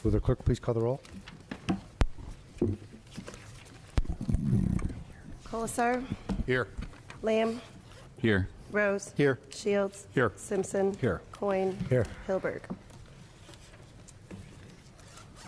Will the clerk please call the roll? Colasar. Here. Lamb. Here. Rose. Here. Shields. Here. Simpson. Here. Coin. Here. Hilberg.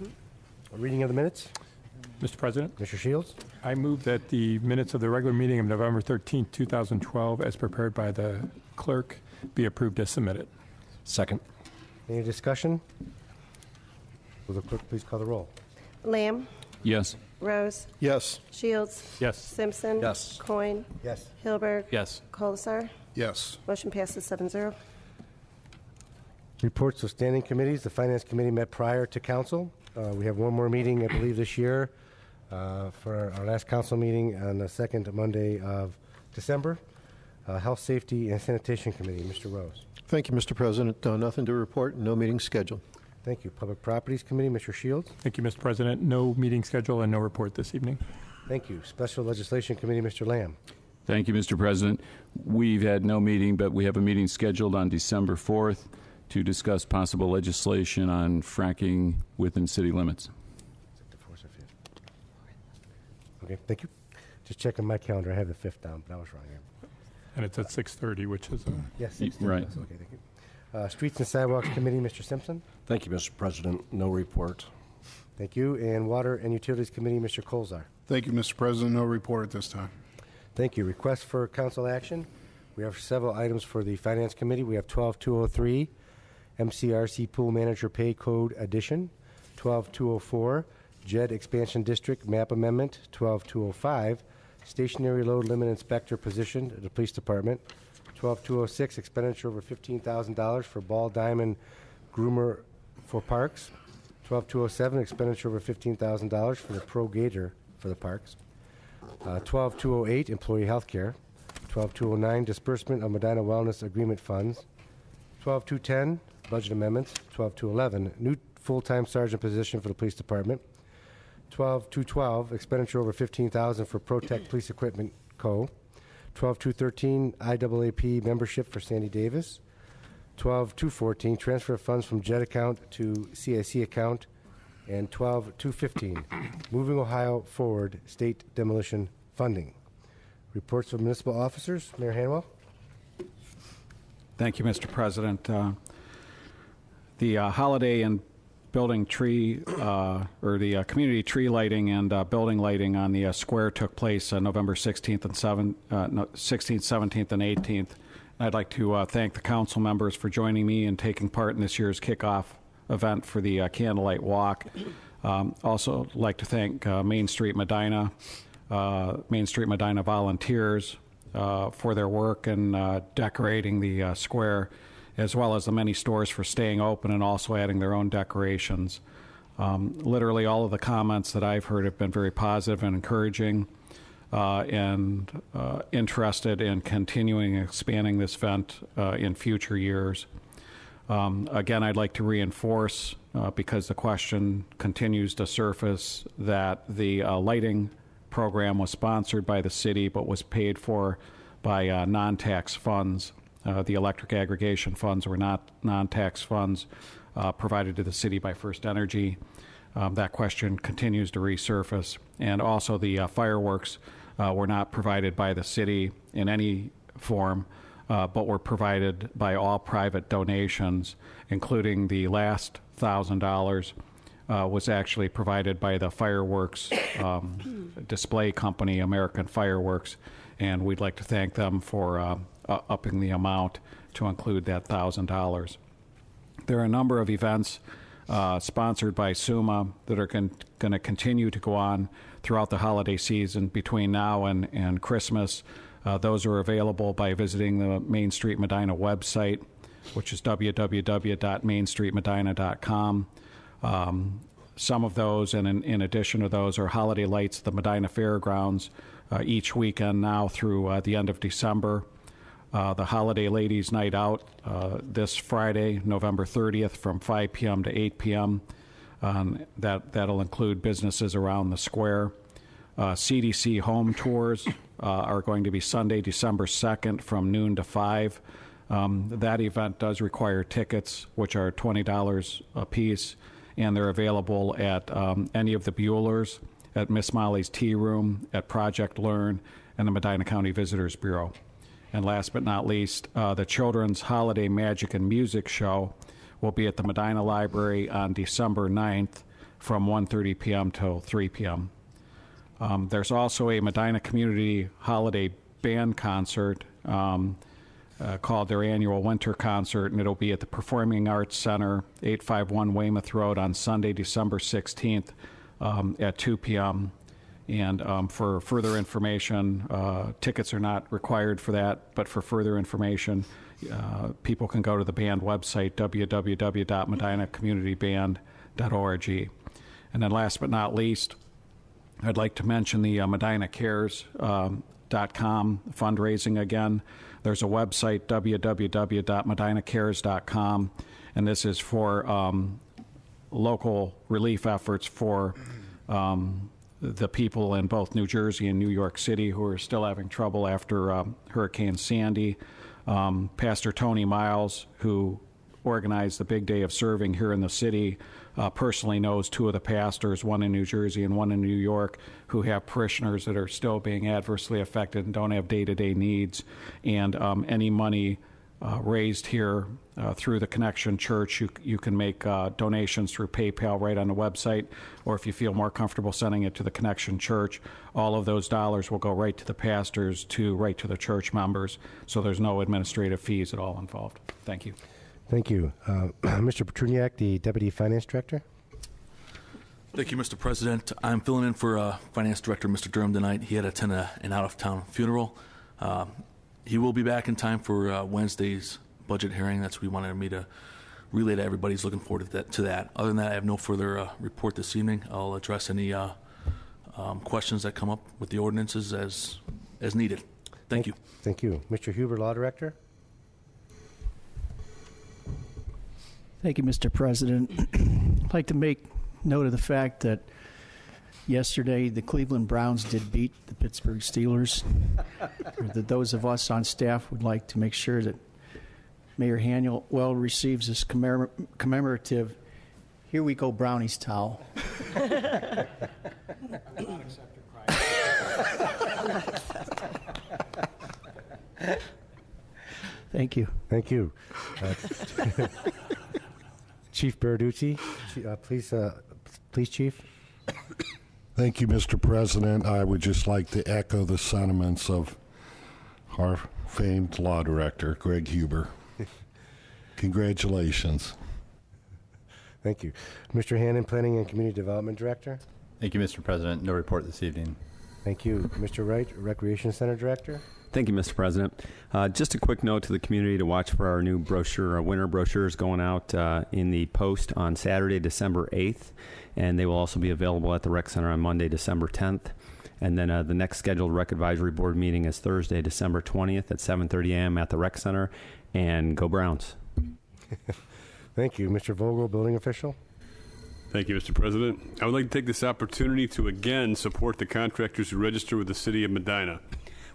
A reading of the minutes. Mr. President, Mr. Shields. I move that the minutes of the regular meeting of November 13, 2012, as prepared by the clerk, be approved as submitted. Second. Any discussion? Will the clerk please call the roll? Lamb. Yes. Rose. Yes. Shields. Yes. Simpson. Yes. Coin. Yes. Hilberg. Yes. Colasar. Yes. Motion passes 7-0. Reports of standing committees. The Finance Committee met prior to council. We have one more meeting, I believe, this year for our last council meeting on the second Monday of December. Health, Safety, and Sanitation Committee. Mr. Rose. Thank you, Mr. President. Nothing to report. No meeting scheduled. Thank you. Public Properties Committee. Mr. Shields. Thank you, Mr. President. No meeting schedule and no report this evening. Thank you. Special Legislation Committee. Mr. Lamb. Thank you, Mr. President. We've had no meeting, but we have a meeting scheduled on December 4th to discuss possible legislation on fracking within city limits. Okay, thank you. Just checking my calendar. I have the 5th down, but I was wrong here. And it's at 6:30, which is Yes, Right. Okay, thank you. Streets and Sidewalks Committee. Mr. Simpson. Thank you, Mr. President. No report. Thank you. And Water and Utilities Committee. Mr. Colzar. Thank you, Mr. President. No report at this time. Thank you. Request for council action. We have several items for the Finance Committee. We have 12203, MCRC Pool Manager Pay Code Addition, 12204, JED Expansion District Map Amendment, 12205, Stationary Load Limit Inspector Position at the Police Department, 12206, Expenditure over $15,000 for Ball Diamond Groomer for Parks, 12207, Expenditure over $15,000 for the Pro Gator for the Parks, 12208, Employee Healthcare, 12209, Disbursement of Medina Wellness Agreement Funds, 12210, Budget Amendments, 12211, New Full-Time Sergeant Position for the Police Department, 12212, Expenditure over $15,000 for Protect Police Equipment Co., 12213, IAAP Membership for Sandy Davis, 12214, Transfer of Funds from JED account to CIC account, and 12215, Moving Ohio Forward State Demolition Funding. Reports from municipal officers. Mayor Hanwell. Thank you, Mr. President. The holiday and building tree, or the community tree lighting and building lighting on the square took place November 16th and 16th, 17th, and 18th. I'd like to thank the council members for joining me and taking part in this year's kickoff event for the Candlelight Walk. Also like to thank Main Street Medina volunteers for their work in decorating the square, as well as the many stores for staying open and also adding their own decorations. Literally all of the comments that I've heard have been very positive and encouraging, and interested in continuing expanding this event in future years. Again, I'd like to reinforce, because the question continues to surface, that the lighting program was sponsored by the city but was paid for by non-tax funds. The electric aggregation funds were not non-tax funds provided to the city by First Energy. That question continues to resurface. And also the fireworks were not provided by the city in any form, but were provided by all private donations, including the last $1,000 was actually provided by the fireworks display company, American Fireworks, and we'd like to thank them for upping the amount to include that $1,000. There are a number of events sponsored by SUMA that are going to continue to go on throughout the holiday season between now and Christmas. Those are available by visiting the Main Street Medina website, which is www.mainstreetmedina.com. Some of those, and in addition to those, are holiday lights at the Medina Fairgrounds each weekend now through the end of December. The Holiday Ladies Night Out this Friday, November 30th, from 5 p.m. to 8 p.m. That'll include businesses around the square. CDC home tours are going to be Sunday, December 2nd, from noon to 5. That event does require tickets, which are $20 a piece, and they're available at any of the Buellers, at Miss Molly's Tea Room, at Project Learn, and the Medina County Visitors Bureau. And last but not least, the Children's Holiday Magic and Music Show will be at the Medina Library on December 9th from 1:30 p.m. till 3 p.m. There's also a Medina Community Holiday Band concert called their annual winter concert, and it'll be at the Performing Arts Center, 851 Weymouth Road on Sunday, December 16th at 2 p.m. And for further information, tickets are not required for that, but for further information, people can go to the band website, www.medinacommunityband.org. And then last but not least, I'd like to mention the MedinaCares.com fundraising again. There's a website, www.medinacares.com, and this is for local relief efforts for the people in both New Jersey and New York City who are still having trouble after Hurricane Sandy. Pastor Tony Miles, who organized the Big Day of Serving here in the city, personally knows two of the pastors, one in New Jersey and one in New York, who have parishioners that are still being adversely affected and don't have day-to-day needs. And any money raised here through the Connection Church, you can make donations through PayPal right on the website, or if you feel more comfortable sending it to the Connection Church, all of those dollars will go right to the pastors, right to the church members, so there's no administrative fees at all involved. Thank you. Thank you. Mr. Petruniak, the Deputy Finance Director. Thank you, Mr. President. I'm filling in for Finance Director Mr. Durham tonight. He had to attend an out-of-town funeral. He will be back in time for Wednesday's budget hearing. That's what he wanted me to relay to everybody. He's looking forward to that. Other than that, I have no further report this evening. I'll address any questions that come up with the ordinances as needed. Thank you. Thank you. Mr. Huber, Law Director. Thank you, Mr. President. I'd like to make note of the fact that yesterday the Cleveland Browns did beat the Pittsburgh Steelers. Those of us on staff would like to make sure that Mayor Hanwell receives this commemorative "Here We Go Brownies" towel. Thank you. Thank you. Chief Berarduzzi, please, Chief. Thank you, Mr. President. I would just like to echo the sentiments of our famed law director, Greg Huber. Congratulations. Thank you. Mr. Hannon, Planning and Community Development Director. Thank you, Mr. President. No report this evening. Thank you. Mr. Wright, Recreation Center Director. Thank you, Mr. President. Just a quick note to the community to watch for our new brochure, our winter brochures going out in the Post on Saturday, December 8th, and they will also be available at the Rec Center on Monday, December 10th. And then the next scheduled Rec Advisory Board meeting is Thursday, December 20th at 7:30 a.m. at the Rec Center. And go Browns. Thank you. Mr. Vogel, Building Official. Thank you, Mr. President. I would like to take this opportunity to again support the contractors who register with the City of Medina.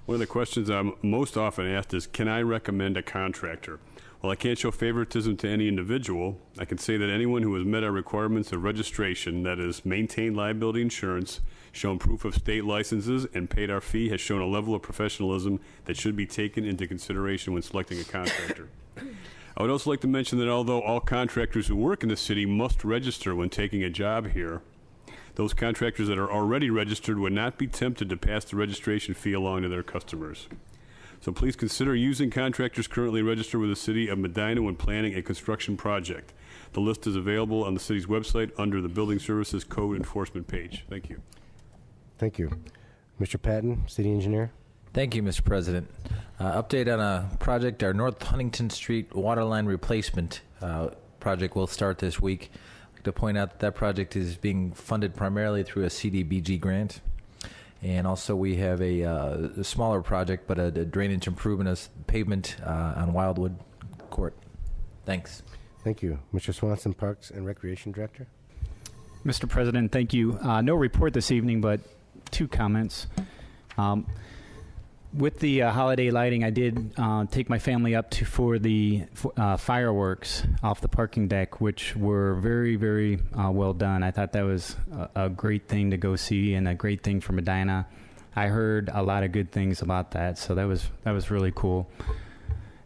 One of the questions I'm most often asked is, can I recommend a contractor? While I can't show favoritism to any individual, I can say that anyone who has met our requirements of registration, that is, maintained liability insurance, shown proof of state licenses, and paid our fee, has shown a level of professionalism that should be taken into consideration when selecting a contractor. I would also like to mention that although all contractors who work in the city must register when taking a job here, those contractors that are already registered would not be tempted to pass the registration fee along to their customers. So please consider using contractors currently registered with the City of Medina when planning a construction project. The list is available on the city's website under the Building Services Code Enforcement page. Thank you. Thank you. Mr. Patton, City Engineer. Thank you, Mr. President. Update on a project, our North Huntington Street waterline replacement project will start this week. I'd like to point out that project is being funded primarily through a CDBG grant. And also we have a smaller project, but a drainage improvement of pavement on Wildwood Court. Thanks. Thank you. Mr. Swanson, Parks and Recreation Director. Mr. President, thank you. No report this evening, but two comments. With the holiday lighting, I did take my family up for the fireworks off the parking deck, which were very, very well done. I thought that was a great thing to go see and a great thing for Medina. I heard a lot of good things about that, so that was really cool.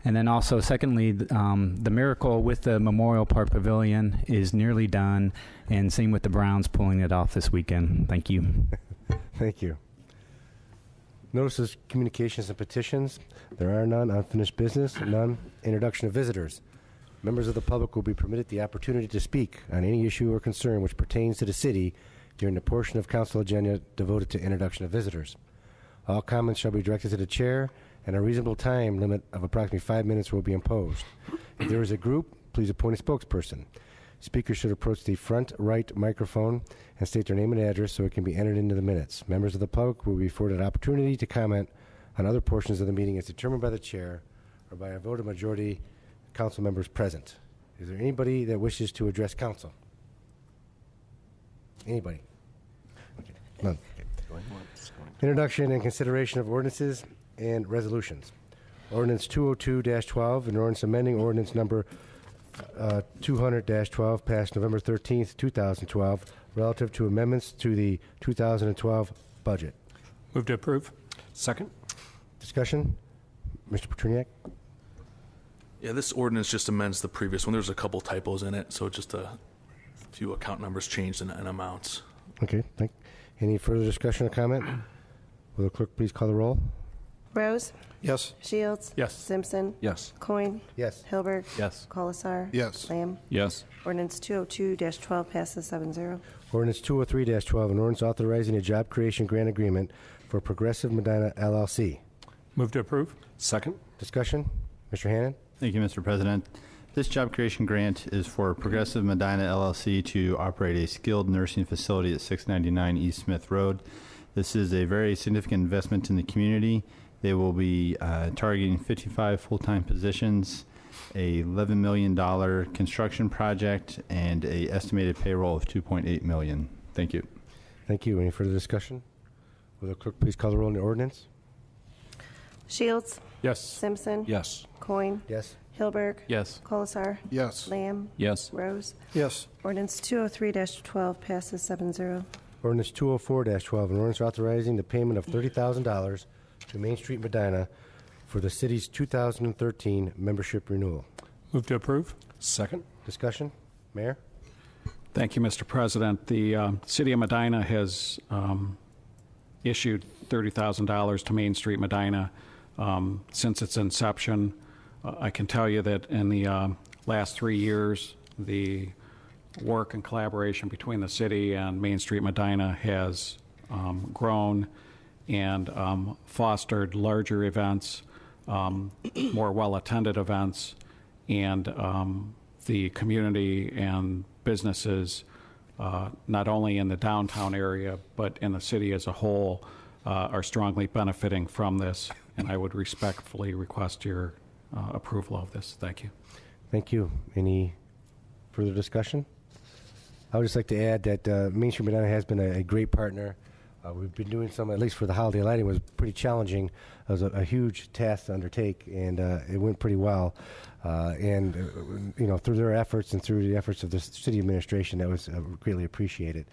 And then also, secondly, the miracle with the Memorial Park Pavilion is nearly done, and same with the Browns pulling it off this weekend. Thank you. Thank you. Notices, communications, and petitions. There are none. Unfinished business, none. Introduction of visitors. Members of the public will be permitted the opportunity to speak on any issue or concern which pertains to the city during the portion of council agenda devoted to introduction of visitors. All comments shall be directed to the chair, and a reasonable time limit of approximately 5 minutes will be imposed. If there is a group, please appoint a spokesperson. Speakers should approach the front right microphone and state their name and address so it can be entered into the minutes. Members of the public will be afforded an opportunity to comment on other portions of the meeting as determined by the chair or by a vote of majority of council members present. Is there anybody that wishes to address council? Anybody? Okay. None. Okay. Introduction and consideration of ordinances and resolutions. Ordinance 202-12, an ordinance amending ordinance number 200-12 passed November 13th, 2012, relative to amendments to the 2012 budget. Move to approve. Second. Discussion? Mr. Petruniak? Yeah, this ordinance just amends the previous one. There's a couple typos in it, so just a few account numbers changed and amounts. Okay, any further discussion or comment? Will the clerk please call the roll? Rose? Yes. Shields? Yes. Simpson? Yes. Coin? Yes. Hilberg? Yes. Colasar? Yes. Lamb? Yes. Ordinance 202-12 passes 7-0. Ordinance 203-12, an ordinance authorizing a job creation grant agreement for Progressive Medina LLC. Move to approve. Second. Discussion? Mr. Hannan? Thank you, Mr. President. This job creation grant is for Progressive Medina LLC to operate a skilled nursing facility at 699 East Smith Road. This is a very significant investment in the community. They will be targeting 55 full-time positions, a $11 million construction project, and a estimated payroll of $2.8 million. Thank you. Thank you. Any further discussion? Will the clerk please call the roll on the ordinance? Shields? Yes. Simpson? Yes. Coin? Yes. Hilberg? Yes. Colasar? Yes. Lamb? Yes. Rose? Yes. Ordinance 203-12 passes 7-0. Ordinance 204-12, an ordinance authorizing the payment of $30,000 to Main Street Medina for the city's 2013 membership renewal. Move to approve. Second. Discussion? Mayor? Thank you, Mr. President. The City of Medina has issued $30,000 to Main Street Medina since its inception. I can tell you that in the last 3 years, the work and collaboration between the city and Main Street Medina has grown and fostered larger events, more well-attended events, and the community and businesses, not only in the downtown area, but in the city as a whole, are strongly benefiting from this, and I would respectfully request your approval of this. Thank you. Thank you. Any further discussion? I would just like to add that Main Street Medina has been a great partner. We've been doing some, at least for the holiday lighting, was pretty challenging. It was a huge task to undertake, and it went pretty well. Through their efforts and through the efforts of the city administration, that was greatly appreciated.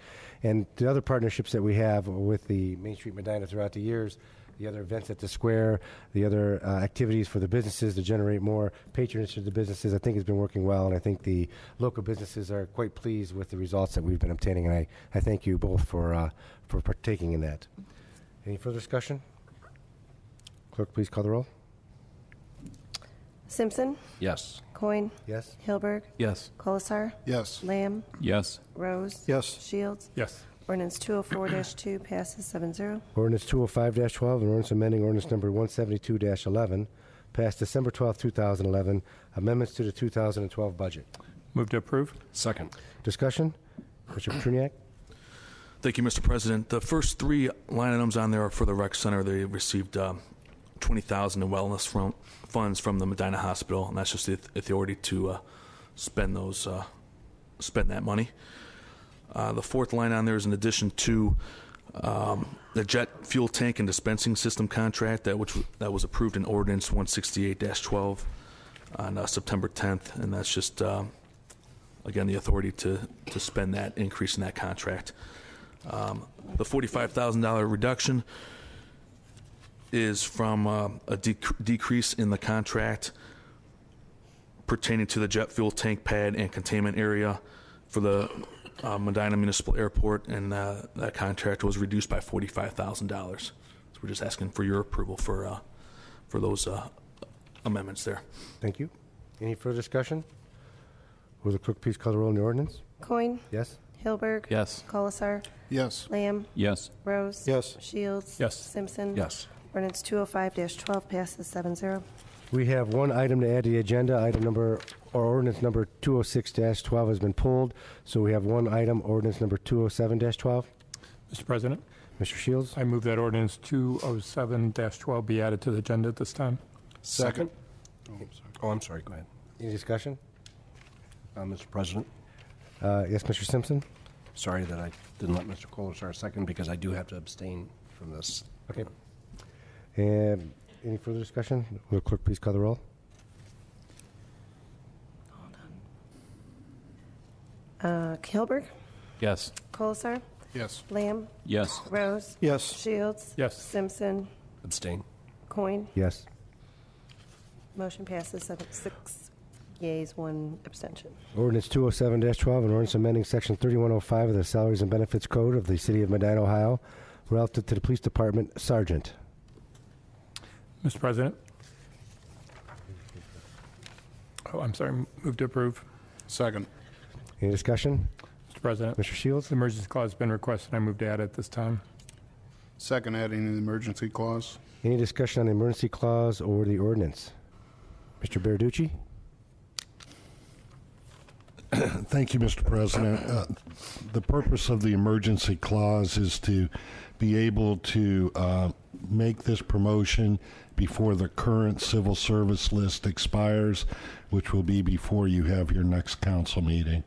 And the other partnerships that we have with the Main Street Medina throughout the years, the other events at the square, the other activities for the businesses to generate more patronage to the businesses, I think has been working well, and I think the local businesses are quite pleased with the results that we've been obtaining, and I thank you both for partaking in that. Any further discussion? Clerk, please call the roll. Simpson? Yes. Coin? Yes. Hilberg? Yes. Colasar? Yes. Lamb? Yes. Rose? Yes. Shields? Yes. Ordinance 204-2 passes 7-0. Ordinance 205-12, an ordinance amending ordinance number 172-11, passed December 12, 2011, amendments to the 2012 budget. Move to approve. Second. Discussion? Mr. Petruniak? Thank you, Mr. President. The first three line items on there are for the rec center. They received $20,000 in wellness funds from the Medina Hospital, and that's just the authority to spend that money. The fourth line on there is in addition to The jet fuel tank and dispensing system contract that was approved in Ordinance 168-12 on September 10th, and that's just again the authority to spend that increase in that contract. The $45,000 reduction is from a decrease in the contract pertaining to the jet fuel tank pad and containment area for the Medina Municipal Airport, and that contract was reduced by $45,000. So we're just asking for your approval for those amendments there. Thank you. Any further discussion? Will the clerk please call the roll on the ordinance? Coin. Yes. Hilberg. Yes. Colasar. Yes. Lamb. Yes. Rose. Yes. Shields. Yes. Simpson. Yes. Ordinance 205-12 passes 7-0. We have one item to add to the agenda. Ordinance number 206-12 has been pulled, so we have one item, ordinance number 207-12. Mr. President, Mr. Shields? I move that ordinance 207-12 be added to the agenda at this time. Second. Oh, I'm sorry. Go ahead. Any discussion? Mr. President, Yes, Mr. Simpson? sorry that I didn't let Mr. Colasar second because I do have to abstain from this. Okay. And any further discussion? Will the clerk please call the roll? Hilberg. Yes. Colasar. Yes. Lamb. Yes. Rose. Yes. Shields. Yes. Simpson. Abstain. Coin. Yes. Motion passes 6 yeas, 1 abstention. Ordinance 207-12, an ordinance amending Section 3105 of the Salaries and Benefits Code of the City of Medina, Ohio, relative to the Police Department Sergeant. Mr. President. Oh, I'm sorry. Move to approve. Second. Any discussion? Mr. President. Mr. Shields? The emergency clause has been requested. I move to add it this time. Second, adding the emergency clause. Any discussion on the emergency clause or the ordinance? Mr. Berducci? Thank you, Mr. President. The purpose of the emergency clause is to be able to make this promotion before the current civil service list expires, which will be before you have your next council meeting.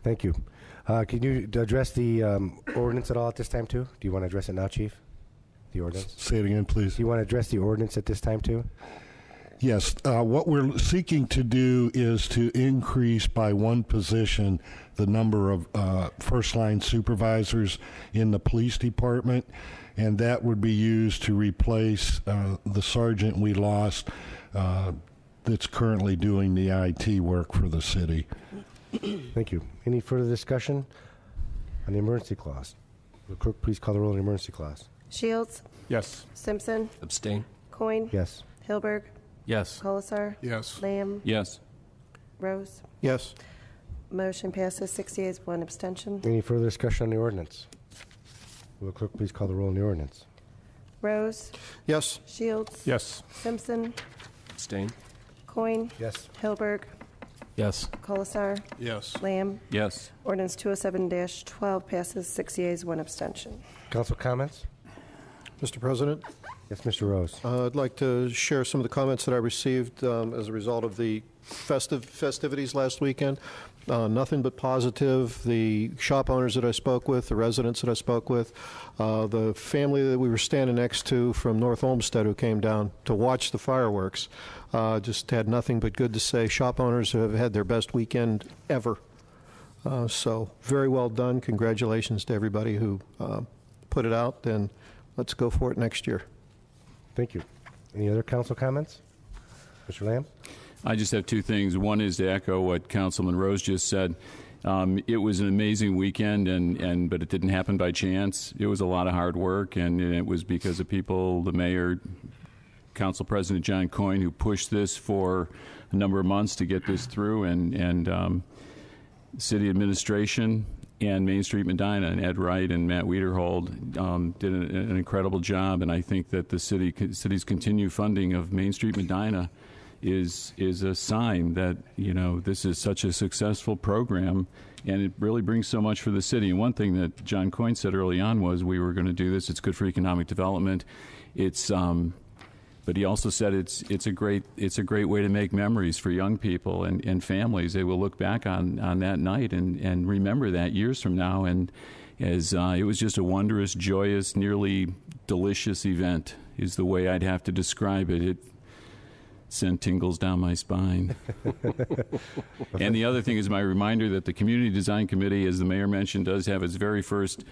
Thank you. Can you address the ordinance at all at this time, too? Do you want to address it now, Chief? The ordinance? Say it again, please. Do you want to address the ordinance at this time, too? Yes. What we're seeking to do is to increase by one position the number of first-line supervisors in the police department, and that would be used to replace the sergeant we lost that's currently doing the IT work for the city. Thank you. Any further discussion on the emergency clause? Will the clerk please call the roll on the emergency clause? Shields. Yes. Simpson. Abstain. Coin. Yes. Hilberg. Yes. Colasar. Yes. Lamb. Yes. Rose. Yes. Motion passes 6 yeas, 1 abstention. Any further discussion on the ordinance? Will the clerk please call the roll on the ordinance? Rose. Yes. Shields. Yes. Simpson. Abstain. Coin. Yes. Hilberg. Yes. Colasar. Yes. Lamb. Yes. Ordinance 207-12 passes 6 yeas, 1 abstention. Council comments? Mr. President, Yes, Mr. Rose. I'd like to share some of the comments that I received as a result of the festivities last weekend. Nothing but positive. The shop owners that I spoke with, the residents that I spoke with, the family that we were standing next to from North Olmsted who came down to watch the fireworks, just had nothing but good to say. Shop owners have had their best weekend ever. So very well done. Congratulations to everybody who put it out, and let's go for it next year. Thank you. Any other council comments? Mr. Lamb? I just have two things. One is to echo what Councilman Rose just said. It was an amazing weekend, but it didn't happen by chance. It was a lot of hard work, and it was because of people, the mayor, Council President John Coyne, who pushed this for a number of months to get this through, and city administration and Main Street Medina, and Ed Wright and Matt Wiederhold did an incredible job. And I think that the city's continued funding of Main Street Medina is a sign that, this is such a successful program, and it really brings so much for the city. And one thing that John Coyne said early on was we were going to do this. It's good for economic development. But he also said it's a great way to make memories for young people and families. They will look back on that night and remember that years from now. And as it was just a wondrous, joyous, nearly delicious event is the way I'd have to describe it. It sent tingles down my spine. And the other thing is my reminder that the Community Design Committee, as the mayor mentioned, does have its very first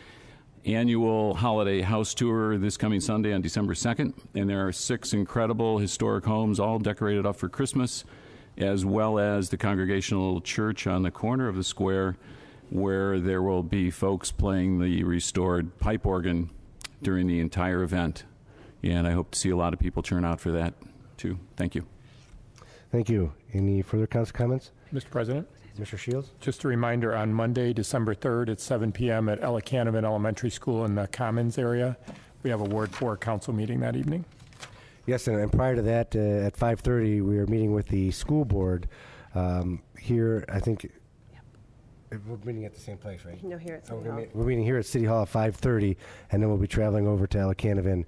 annual holiday house tour this coming Sunday on December 2nd. And there are 6 incredible historic homes all decorated up for Christmas, as well as the Congregational Church on the corner of the square, where there will be folks playing the restored pipe organ during the entire event. And I hope to see a lot of people turn out for that, too. Thank you. Thank you. Any further council comments? Mr. President? Mr. Shields? Just a reminder, on Monday, December 3rd at 7 p.m. at Ella Canavan Elementary School in the Commons area, we have a Ward 4 council meeting that evening. Yes, and prior to that, at 5:30, we are meeting with the school board here, I think. We're meeting at the same place, right? No, here at City Hall. We're meeting here at City Hall at 5:30, and then we'll be traveling over to Ella Canavan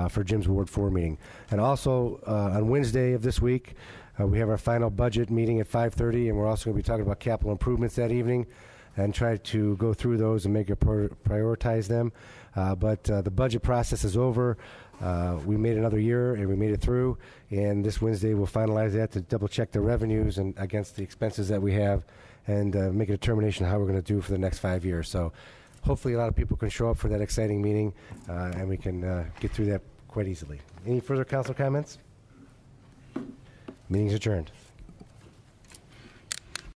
for Jim's Ward 4 meeting. And also, on Wednesday of this week, we have our final budget meeting at 5:30, and we're also going to be talking about capital improvements that evening and try to go through those and make it prioritize them. But the budget process is over. We made another year, and we made it through. And this Wednesday, we'll finalize that to double-check the revenues and against the expenses that we have, and make a determination how we're going to do for the next 5 years. So hopefully a lot of people can show up for that exciting meeting, and we can get through that quite easily. Any further council comments? Meeting's adjourned.